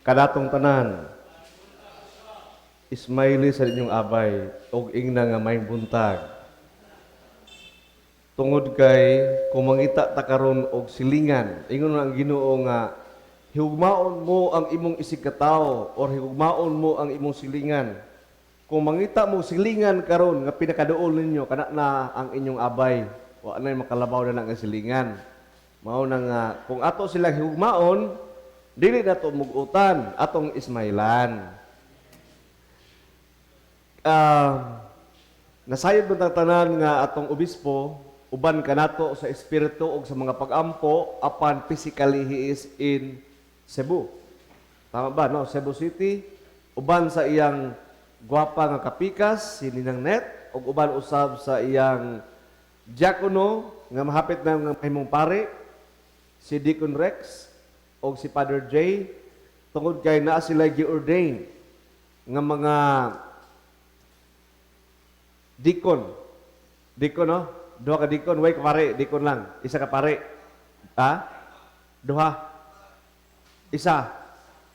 Kadatong tanan, Ismaili sa inyong abay, og ingna nga may buntag. Tungod kay kung mangita ta karon og silingan, ingon ang Ginoo nga higugmaon mo ang imong isig katawo or higugmaon mo ang imong silingan. Kung mangita mo silingan karon nga pinakaduol ninyo kana na ang inyong abay, wa na makalabaw na nga silingan. Mao na nga kung ato silang higugmaon, dili na to mugutan atong Ismailan. Nasayod mo tanan nga atong obispo, uban kanato sa espiritu o sa mga pag-ampo, apan physically he is in Cebu. Tama ba, no? Cebu City, uban sa iyang gwapa nga kapikas, si Ninang Net, o uban usab sa iyang diakono, nga mahapit na nga mahimong pare, si Deacon Rex, o si Father J, tungod kay naa sila gi-ordain nga mga deacon. Deacon, no? Duha ka deacon, way ka pare, deacon lang. Isa ka pare. Ha? Duha. Isa,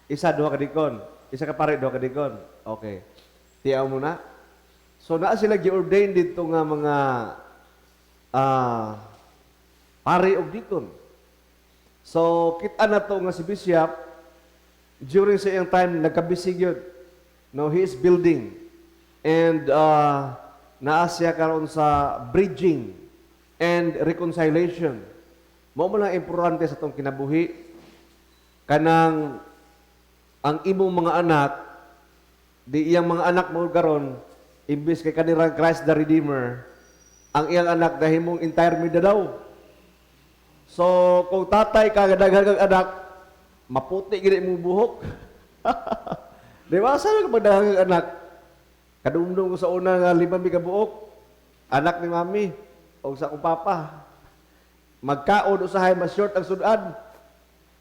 duha ka deacon. Isa ka pare, duha ka deacon. Okay. Tiyaw mo na. So, naa sila gi-ordain dito nga mga pare o deacon. So, kita na to nga si Bishop, during sa iyang time, nagkabisig yun. No, he is building. And naa siya karon sa bridging and reconciliation. Mao mo lang importante sa itong kinabuhi. Kanang ang imong mga anak, di iyang mga anak mo karon, imbis kay kanirang Christ the Redeemer, ang iyang anak dahil mong entire Mindanao. So, kung tatay ka, daghang anak, maputi gini mong buhok. Di ba? Saan ka magdaghang anak? Kadumdum ko sa una nga 5 ka buok, anak ni mami, o sa akong papa. Magkaon usahay, mas short ang sudan.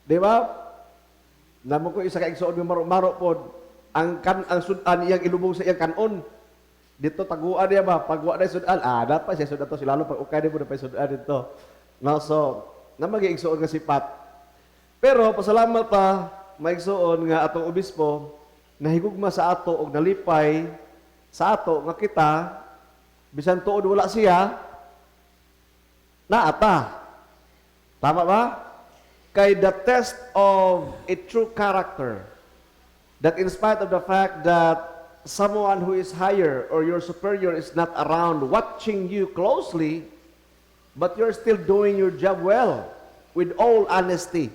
Di ba? Namo ko isa ka igsuon ng maro-maro pod. Ang sudan iyang ilubong sa iyang kanon. Dito taguan niya ba? Pagwa na sudan, dapat siya sudan to. Silalo pag ukay mo na pa sudan dito. No, so, na mag-iigsuon nga sipat. Pero, pasalamat pa, maigsuon nga atong obispo, nahigugma sa ato og nalipay sa ato nga kita, bisan tuod wala siya, naata. Tama ba? Kay the test of a true character, that in spite of the fact that someone who is higher or your superior is not around watching you closely, but you're still doing your job well, with all honesty.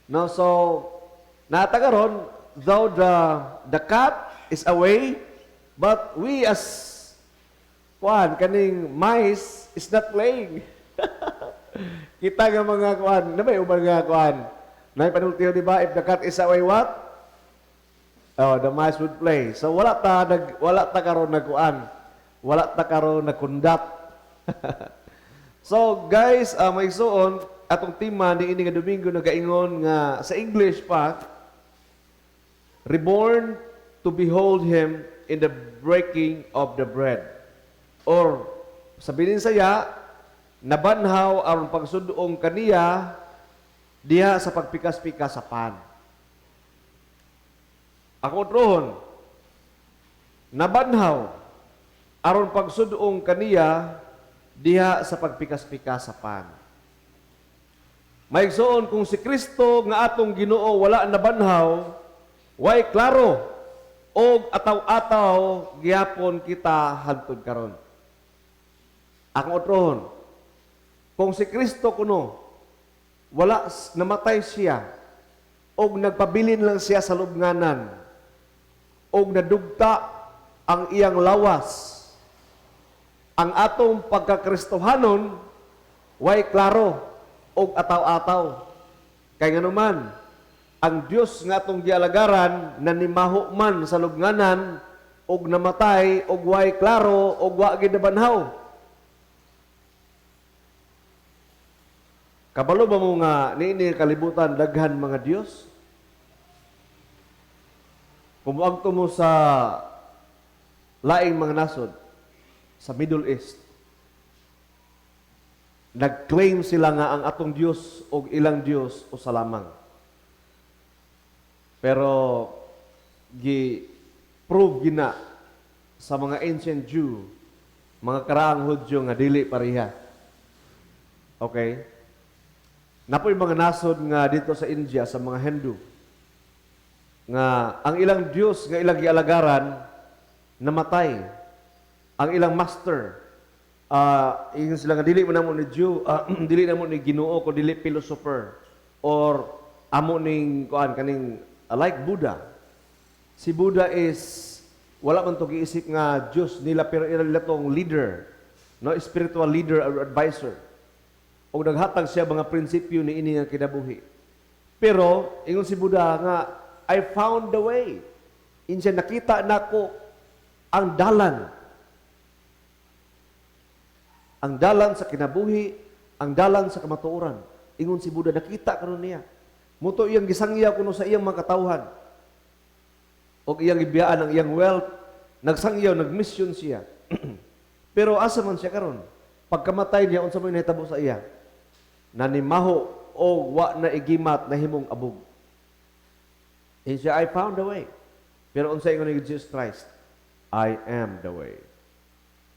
No, so, natagaron, though the cat is away, but we as kaning mice is not playing. Kita nga mga na may ubang nga na panultiyo, di ba? If the cat is away, what? Oh, the mice would play. So wala ta karon na wala ta karon na kundat. So guys, may suon atong tema ni ini nga Domingo nagaingon nga sa English pa, reborn to behold him in the breaking of the bread. Or, sabihin saya, nabanhaw aron pagsudoong kaniya diha sa pagpikas-pikas sa pan. Ako trohon, nabanhaw aron pagsudoong kaniya diha sa pagpikas-pikas sa pan. Maigsoon kung si Kristo nga atong Ginoo wala nabanhaw, way klaro, og ataw-ataw gihapon kita hangtod karon. Akong otrohon, kung si Kristo kuno wala namatay siya og nagpabilin lang siya sa lubnganan og nadugta ang iyang lawas, ang atong pagkakristohanon way klaro og ataw-ataw. Kay nganuman, ang Dios nga atong gialagaran nanimaho man sa lubnganan og namatay og way klaro og wa gid nabanhaw. Kabalo ba mo nga niini kalibutan daghan mga Dios? Kung moadto mo sa laing mga nasod sa Middle East, nag-claim sila nga ang atong Dios o ilang Dios o salamang. Pero gi-prove gina sa mga ancient Jew, mga karaang Hudyo nga dili pareha. Okay? Napoy mga nasod nga dito sa India sa mga Hindu nga ang ilang Diyos nga ilang gialagaran namatay. Ang ilang master ingon sila nga dili mo namo ni Jew, dili namo ni Ginoo ko dili philosopher or amo ning kuan kaning like Buddha. Si Buddha is wala man to giisip nga Diyos nila pero ila tong leader, no, spiritual leader or advisor. O naghatag siya mga prinsipyo ni ini nga kinabuhi. Pero ingon si Buddha nga I found the way. Insa nakita nako ang dalan. Ang dalan sa kinabuhi, ang dalan sa kamatuoran. Ingon si Buddha nakita karon niya. Muto iyang gisangya kuno sa iyang mga katawhan. O iyang ibiyaan ang iyang wealth, nagsangyaw, nagmission siya. Pero asa man siya karon? Pagkamatay niya unsa may nahitabo sa iya? Nanimaho o wa na igimat na himong abog. And siya, I found the way. Pero unsa ingon ni Jesus Christ? I am the way.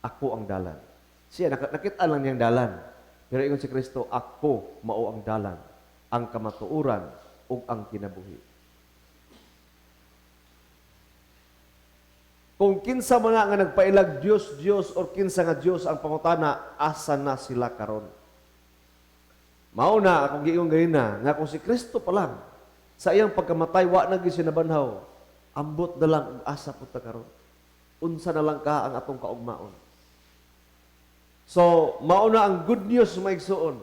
Ako ang dalan. Siya nakita lang niyang dalan. Pero ingon si Kristo, ako mao ang dalan, ang kamatuoran ug ang kinabuhi. Kung kinsa mga nga nagpailag Dios, Dios or kinsa nga Dios ang pangutana, asa na sila karon? Mao na akong giingon ganina nga kung si Kristo pa lang sa iyang pagkamatay wa na gyud siya nabanhaw, ambot na lang ug asa pud ta karon. Unsa na lang ka ang atong kaugmaon. So, mao na ang good news maigsuon.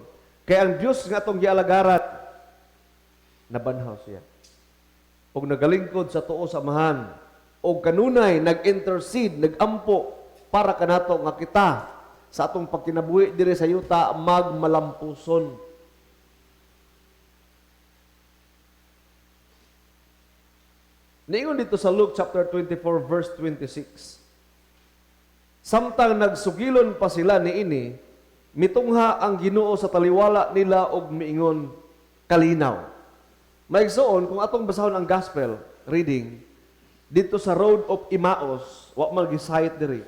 Kay ang Dios nga atong gialagaran nabanhaw siya. Ug nagalingkod sa tuo sa amahan, o kanunay nag-intercede, nag-ampo para kanato nga kita sa atong pagkinabuhi diri sa yuta magmalampuson. Niingon dito sa Luke chapter 24 verse 26. Samtang nagsugilon pa sila niini, mitungha ang Ginoo sa taliwala nila og miingon kalinaw. Maigsoon kung atong basahon ang gospel reading dito sa Road of Emmaus, wa man gisayt diri.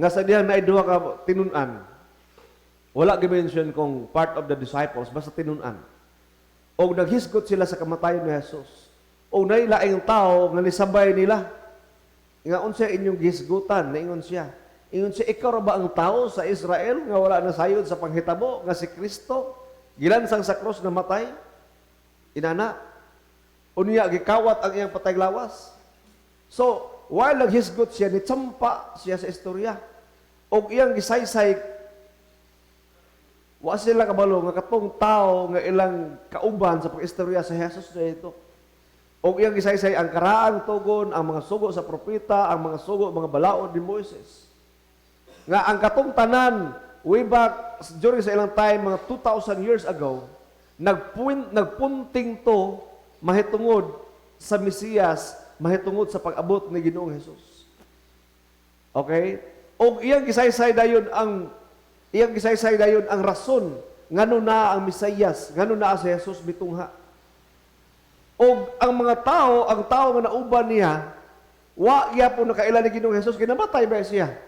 Nga sa diha naay duha ka tinun-an. Wala gi-mention kung part of the disciples, basta tinun-an. Og naghisgot sila sa kamatayon ni Jesus. O nailaing tao nga nisabay nila. Nga unsa inyong gisgutan, naingon siya. Ingon siya, ikaw ra ba ang tao sa Israel nga wala na sayod sa panghitabo nga si Kristo gilansang sa krus na matay? Inana, unya gikawat ang iyang patay lawas. So, while naghisgot siya, nitsampa siya sa istorya. O iyang gisaysay, wa sila kabalo nga katong tao nga ilang kauban sa pag-istorya sa Jesus na ito. O iyang gisaysay ang karaang tugon, ang mga sugo sa propeta, ang mga sugo, mga balaod ni Moises. Nga ang katong tanan, way back during sa ilang time, mga 2,000 years ago, nagpunting to mahitungod sa Mesiyas, mahitungod sa pag-abot ni Ginoong Jesus. Okay? O iyang gisaysay dayon ang rason ngano na ang Mesiyas, ngano na si Jesus mitungha. O ang mga tao, ang tao nga nauban niya, wa gyapon nakaila ni Ginoong Jesus, ginamatay ba siya?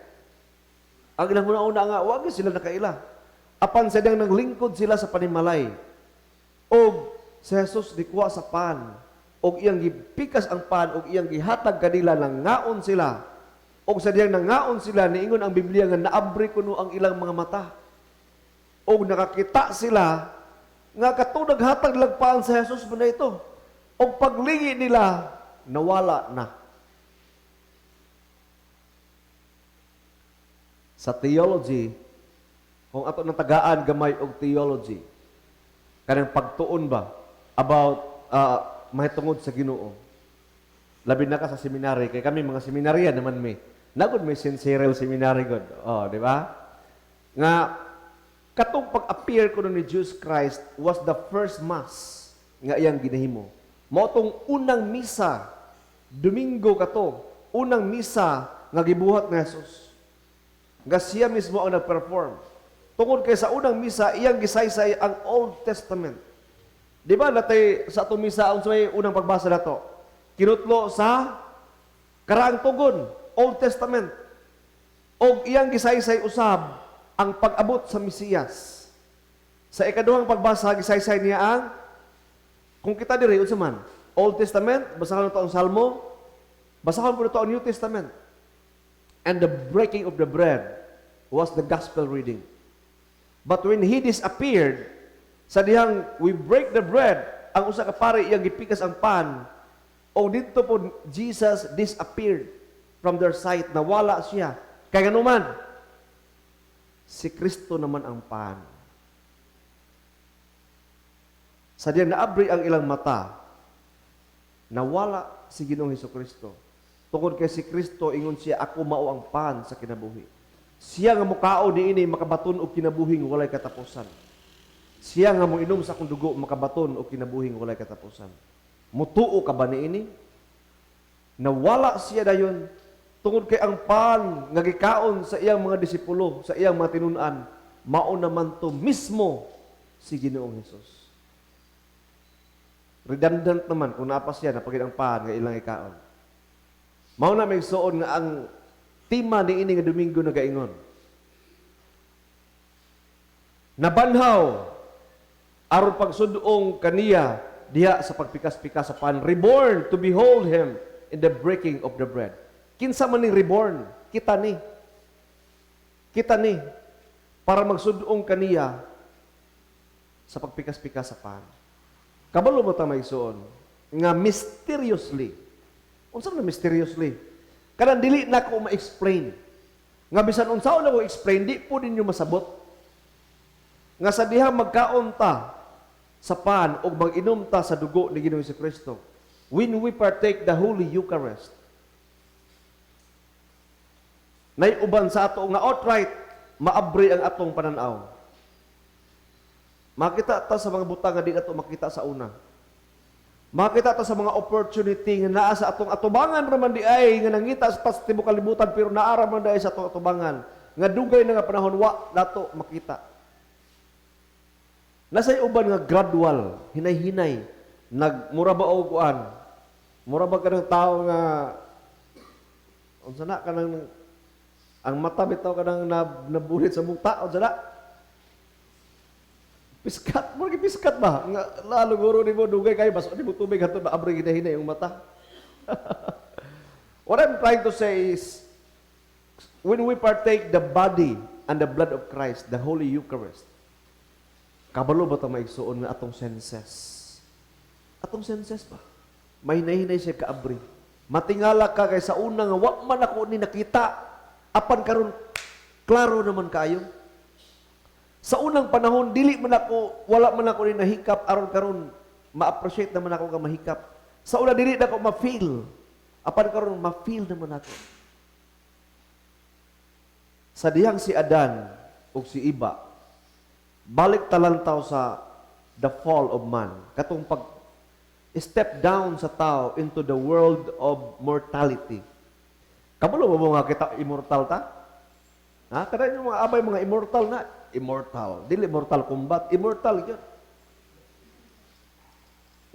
Ang ilang una nga, wa gyud sila nakaila. Apan sa diyang naglingkod sila sa panimalay. O si Jesus dikuha sa pan, og iyang gipikas ang pan, og iyang gihatag kanila nang ngaon sila. Og sa diyang nangaon sila, niingon ang Biblia nga naabri kuno ang ilang mga mata. Og nakakita sila nga katong naghatag lagpaan sa Jesus mo na ito. Og paglingi nila, nawala na. Sa theology, kung ato nang tagaan gamay og theology, kanang pagtuon ba about mahitungod sa Ginoo. Labi na ka sa seminary, kay kami mga seminaryan naman nagod may sincere seminary god. Oh, di ba? Nga katong pag-appear kuno ni Jesus Christ was the first mass nga iyang ginahimo. Mao tong unang misa, Domingo kato, unang misa nga gibuhat ni Jesus. Nga siya mismo ang nag-perform. Tungod kay sa unang misa, iyang gisaysay ang Old Testament. Di ba natay sa atong misa, ang may unang pagbasa na to? kinutlo sa karaang tugon, Old Testament. O iyang gisaysay usab ang pag-abot sa Mesiyas. Sa ikaduhang pagbasa, gisaysay niya ang, kung kita diri, unsa man, Old Testament, basahan ito ang Salmo, basahan po ito ang New Testament. And the breaking of the bread was the gospel reading. But when he disappeared, sa dihang we break the bread, ang usa ka pare iyang gipikas ang pan, o dito po Jesus disappeared from their sight, nawala siya. Kaya ganuman, si Kristo naman ang pan. Sa diyang naabri ang ilang mata, nawala si Ginoong Hesukristo. Tungod kay si Kristo, ingon siya, ako mao ang pan sa kinabuhi. Siya nga mukao niini makabaton og kinabuhing walay katapusan. Siya nga moinom sa akong dugo makabaton og kinabuhing walay katapusan. Mutuo ka ba niini? Nawala siya dayon tungod kay ang pan nga gikaon sa iyang mga disipulo, sa iyang mga tinun-an, mao naman to mismo si Ginoong Hesus. Redundant naman kung napas siya napagid ang pan nga ilang ikaon. Mao na may suon nga ang tema ni ini nga Domingo na gaingon. Nabanhaw aron pagsudong kaniya diha sa pagpikas-pikas sa pan, reborn to behold him in the breaking of the bread. Kinsa man ning reborn? Kita ni. Kita ni para magsudong kaniya sa pagpikas-pikas sa pan. Kabalo mo ta may suon nga mysteriously. Unsa man mysteriously? Kanang dili na ko ma-explain. Nga bisan unsaon na ko explain, di po ninyo masabot. Nga sa diha magkaon ta sa pan o mag-inom ta sa dugo ni Ginoong Jesucristo when we partake the Holy Eucharist. Nay uban sa ato nga outright maabri ang atong pananaw. Makita ta sa mga butang nga di nato makita sa una. Makita ta sa mga opportunity nga naa sa atong atubangan raman di ay nga nangita sa tibuok kalibutan pero naa raman di ay sa atong atubangan nga dugay na nga panahon wa nato makita. Nasay uban nga gradual, hinay-hinay, nagmura ba og kuan? Mura ba kanang tao nga unsa na kanang ang mata bitaw kanang nabulit sa muta unsa na? Piskat, mo piskat ba? Nga lalo guro ni mo dugay kay bas di mo tubig hatud na abri hinay yung mata. What I'm trying to say is when we partake the body and the blood of Christ, the Holy Eucharist, kabalo ba ito maigsuon nga atong senses? Atong senses ba? May hinay siya kaabri. Matingala ka kay sa una nga wa man ako ni nakita. Apan karon klaro naman kayo. Sa unang panahon dili man ako, wala man ako ni nahikap aron karon ma-appreciate naman ako nga mahikap. Sa una dili na ako ma-feel. Apan karon ma-feel naman ako. Sa dihang si Adan ug si Iba, balik talantaw sa the fall of man. Katong pag step down sa tao into the world of mortality. Kabalo mo nga kita immortal ta? Ha? Kada yung mga abay mga immortal na. Immortal. Dili Mortal Kombat. Immortal yun.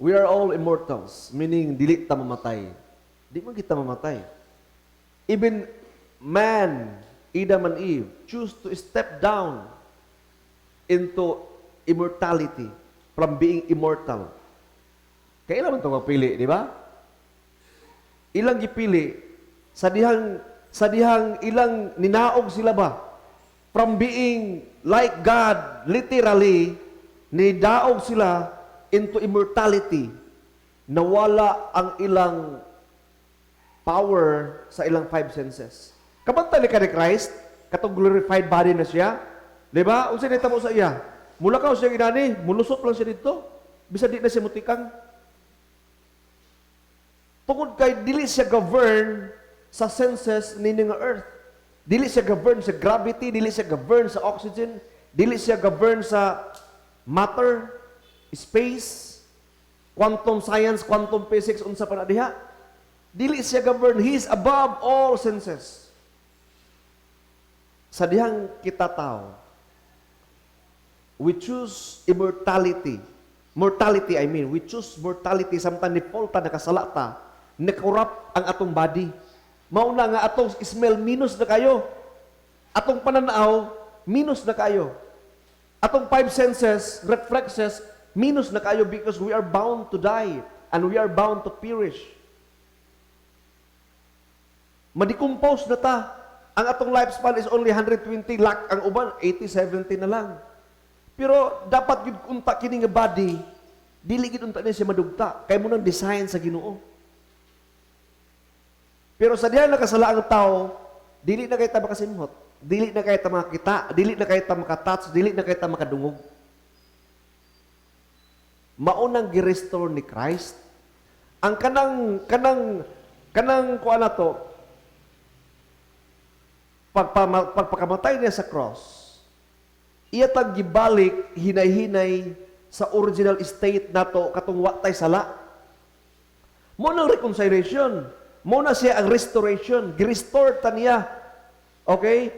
We are all immortals. Meaning, dili ta mamatay. Di man kita mamatay. Even man, Adam and Eve, choose to step down into immortality from being immortal. Kailan man ito mapili, di ba? Ilang gipili, sa dihang ilang ninaog sila ba? From being like God, literally, nidaog sila into immortality. Nawala ang ilang power sa ilang five senses. Kabanta ni ka ni Christ, katong glorified body na siya. Di ba? Unsa nita mo sa iya? Mula ka siya ginani, mulusot lang siya dito. Bisa di na siya mutikang. Tungod kay dili siya govern sa senses nini nga earth. Dili siya govern sa gravity, dili siya govern sa oxygen, dili siya govern sa matter, space, quantum science, quantum physics, unsa pa na diha. Dili siya govern, he is above all senses. Sa dihang kita tao, we choose immortality. Mortality, I mean, we choose mortality samtang ni Paul ta nakasalata nakorrupt ang atong body. Mauna nga atong smell minus na kayo. Atong pananaw minus na kayo. Atong five senses, reflexes minus na kayo because we are bound to die and we are bound to perish. Madicompose na ta. Ang atong lifespan is only 120 lakh, ang uban 80, 70 na lang. Pero dapat gid unta kini nga body, dili gid unta niya siya madugta kay mo nang design sa Ginoo. Pero sa diyan nakasala ang tao, dili na kay ta makasimhot, dili na kay ta makita, dili na kay ta makatouch, dili na kay ta makadungog. Maunang gi-restore ni Christ ang kanang kuan na to, pagpakamatay niya sa cross, iya tag gibalik hinay-hinay sa original state nato katong wa tay sala. Mo nang reconciliation, mo na siya ang restoration, gi-restore ta niya, okay,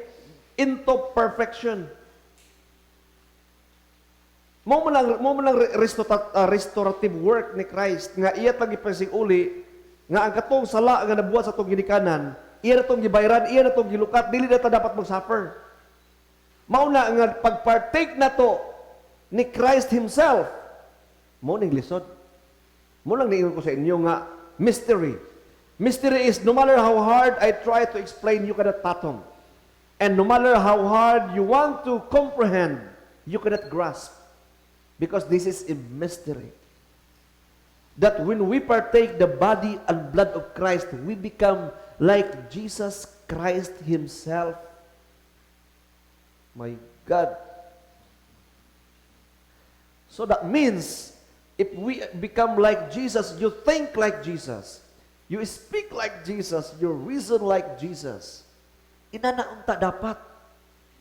into perfection. Mo man lang restorative work ni Christ nga iya tag ipasig uli nga ang katong sala nga nabuhat sa atong ginikanan, iya na itong gibayran, iya na itong gilukat, dili na ito dapat mag-suffer. Mauna nga pag-partake na to ni Christ Himself, mo ning lisod. Mo lang niingon ko sa inyo nga, mystery. Mystery is no matter how hard I try to explain, you cannot fathom. And no matter how hard you want to comprehend, you cannot grasp. Because this is a mystery. That when we partake the body and blood of Christ, we become like Jesus Christ Himself. My God. So that means, if we become like Jesus, you think like Jesus, you speak like Jesus, you reason like Jesus. Inanaunta dapat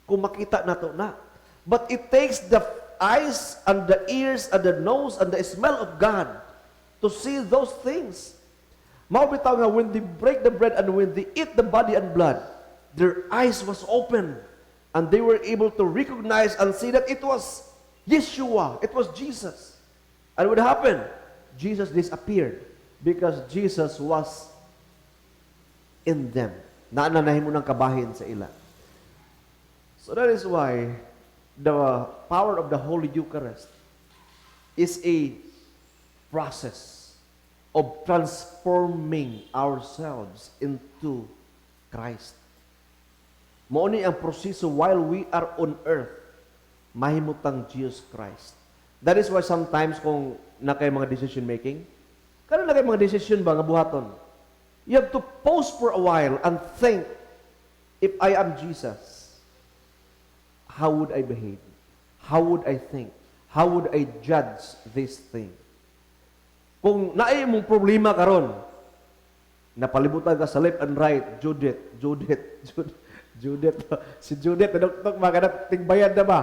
kung makita nato na. But it takes the eyes and the ears and the nose and the smell of God to see those things. Mao bitaw nga when they break the bread and when they eat the body and blood, their eyes was open and they were able to recognize and see that it was Yeshua, it was Jesus. And what happened? Jesus disappeared because Jesus was in them. Naananahin mo ng kabahin sa ila. So that is why the power of the Holy Eucharist is a process of transforming ourselves into Christ. Mauni ang proseso while we are on earth, mahimutang Jesus Christ. That is why sometimes kung nakay mga decision making, karon na kay mga decision ba nga buhaton, you have to pause for a while and think, if I am Jesus, how would I behave? How would I think? How would I judge this thing? Kung naay mong problema karon, napalibutan ka sa left and right, Judith, si Judith, nadoktok mga tingbayan na ba?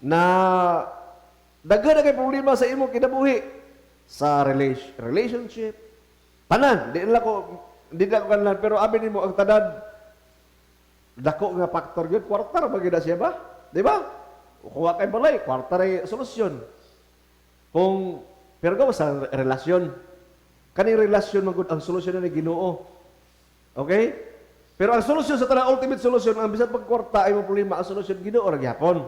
Na daghan na kay problema sa imong kinabuhi, sa relationship, tanan, di na ko kanan, pero amin mo ang tanan, dako nga faktor yun, kwartar, magina siya ba? Di ba? Kung kay balay, kwartar ay solusyon. Kung, pero gawa sa relasyon, kaning relasyon magud ang solusyon na Ginoo. Okay? Pero ang solusyon sa tanang ultimate solution, ang bisan pagkwarta ay mo problema, ang solusyon Ginoo ra gyapon.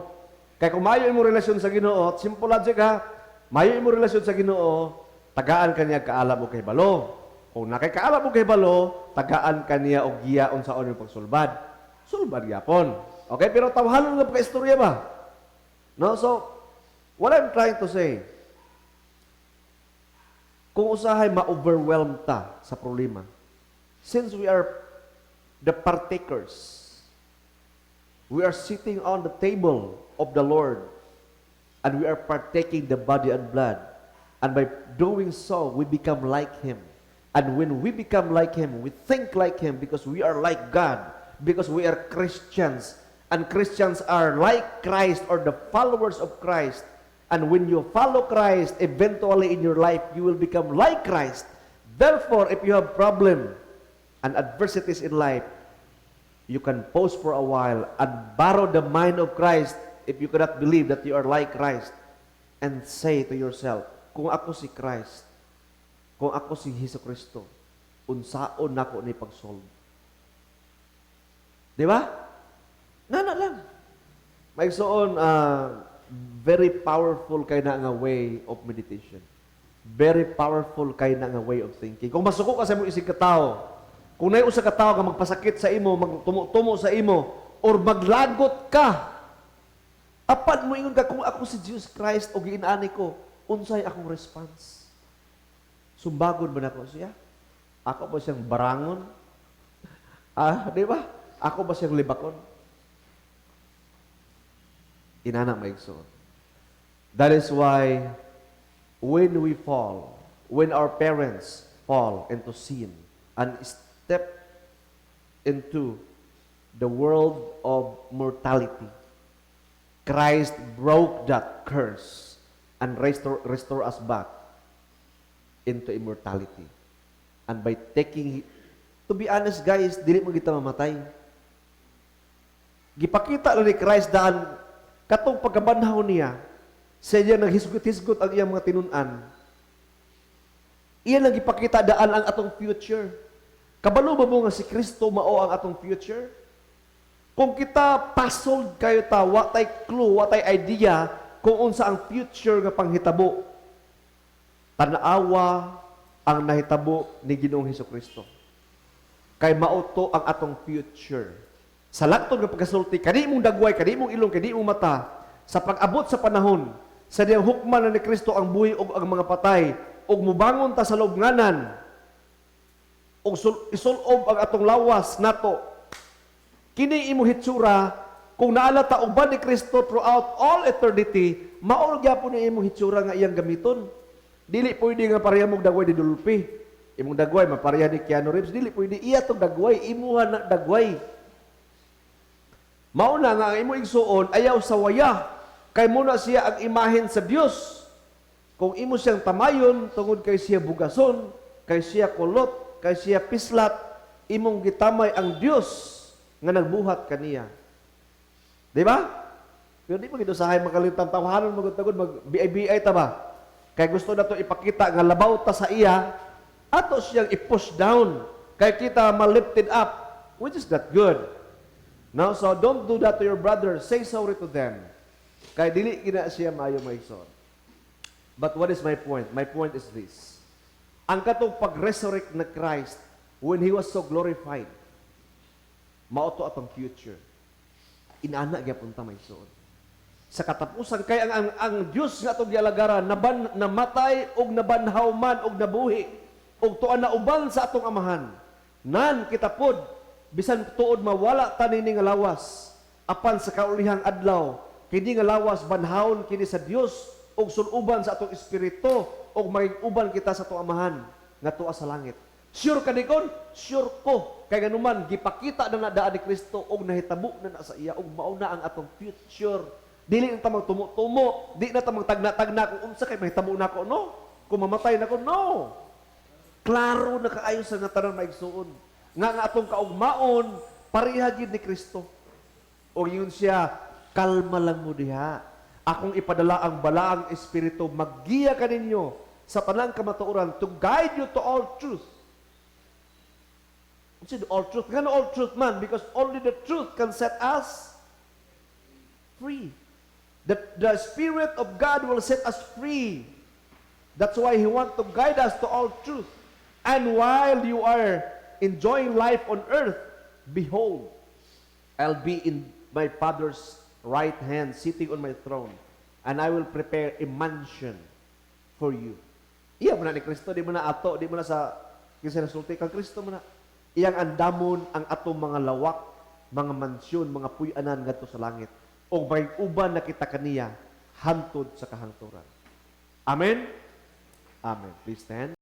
Kaya kung mayo imo relasyon sa Ginoo, simple logic ha, mayo imo relasyon sa Ginoo, tagaan kaniya kaalam o kay balo. Kung nakikaalam o kay balo, tagaan kaniya og giyaon sa onyo pagsulbad. Sulbad gyapon. Okay, pero tawhalon nga pagka-istorya ba? No, so what I'm trying to say, kung usahay ma-overwhelm ta sa problema, since we are the partakers, we are sitting on the table of the Lord, and we are partaking the body and blood, and by doing so, we become like Him. And when we become like Him, we think like Him because we are like God, because we are Christians, and Christians are like Christ or the followers of Christ. And when you follow Christ, eventually in your life, you will become like Christ. Therefore, if you have problem and adversities in life, you can pause for a while and borrow the mind of Christ if you cannot believe that you are like Christ, and say to yourself, kung ako si Christ, kung ako si Hesus Kristo, unsaon nako ni pag-solve. Di ba? Nana lang. Maigsoon, very powerful kay na nga way of meditation. Very powerful kay na nga way of thinking. Kung masuko ka sa imong isig katao, kung nay usa ka tawo nga magpasakit sa imo, magtumo sa imo, or maglagot ka, apan mo ingon ka, kung ako si Jesus Christ o giinani ko, unsay akong response? Sumbagon ba nako siya? Ako ba siyang barangon? Di ba? Ako ba siyang libakon? Inana maigsoon. That is why when we fall, when our parents fall into sin and step into the world of mortality, Christ broke that curse and restore us back into immortality. And by taking, to be honest guys, dili mo kita mamatay. Gipakita lang ni Christ daan katong pagkabanhaw niya, sa iya naghisgot-hisgot ang iyang mga tinun-an. Iyan lang gipakita daan ang atong future. Kabalo ba mo nga si Kristo mao ang atong future? Kung kita puzzled kayo ta, watay clue, watay idea kung unsa ang future nga panghitabo, tanaawa ang nahitabo ni Ginoong Hesukristo. Kay mauto ang atong future. Sa laktod nga pagkasulti, kani mong dagway, kani mong ilong, kani mong mata, sa pag-abot sa panahon, sa diyang hukman na ni Kristo ang buhi o ang mga patay, o mubangon ta sa lubnganan, o isulob ang atong lawas nato, kini imo hitsura, kung naalata uban ni Kristo throughout all eternity, maol gyapon ni imo hitsura nga iyang gamiton. Dili pwede nga pareha mong dagway ni Dulpi. Imong dagway mapareha ni Keanu Reeves, dili pwede iya tong dagway, imuha na dagway. Mao na nga ang imo igsuon ayaw sa waya, kay muna siya ang imahen sa Dios. Kung imo siyang tamayon tungod kay siya bugason, kay siya kulot, kay siya pislat, imong gitamay ang Dios nga nagbuhat kaniya. Di ba? Pero di mo gidusahay makalintang tawahanon magud-tagod mag-BI ta ba? Kay gusto na to ipakita nga labaw ta sa iya, ato siyang i-push down. Kay kita ma-lifted up, which is not good. No, so don't do that to your brother. Say sorry to them. Kay dili gina siya maayo maigsoon. But what is my point? My point is this. Ang katong pag-resurrect na Christ when He was so glorified, mauto atong future. Inaana gyapon ta maigsoon. Sa katapusan kay ang Dios nga atong gialagaran namatay og nabanhaw man og nabuhi og tuan na uban sa atong amahan. Nan kita pod bisan tuod mawala ta nini nga lawas apan sa kaulihang adlaw kini nga lawas banhawon kini sa Dios og sunuban sa atong espiritu og mag-uban kita sa atong amahan nga tuwa sa langit. Sure ka dikon? Sure ko. Kay ganuman gipakita na daan ni Kristo og nahitabo na sa iya og mao na ang atong future. Dili na ta magtumo-tumo, di na ta magtagna-tagna kung unsa kay mahitabo nako no. Kung mamatay nako no. Klaro na kaayo sa nga tanan maigsuon. Nga atong kaugmaon pareha gid ni Kristo. O yun siya, kalma lang mo diha. Akong ipadala ang balaang espiritu, maggiya kaninyo sa tanang kamatuoran to guide you to all truth. What's it, all truth? Ngano all truth man? Because only the truth can set us free. The Spirit of God will set us free. That's why He wants to guide us to all truth. And while you are enjoying life on earth, behold, I'll be in my Father's right hand, sitting on my throne, and I will prepare a mansion for you. Iya mo na ni Kristo, di mo na ato, di mo na sa kinasinasulti kang Kristo mo na. Iyang andamon ang atong mga lawak, mga mansyon, mga puy-anan ngadto sa langit. O may uban na kita kaniya hantod sa kahangturan. Amen? Amen. Please stand.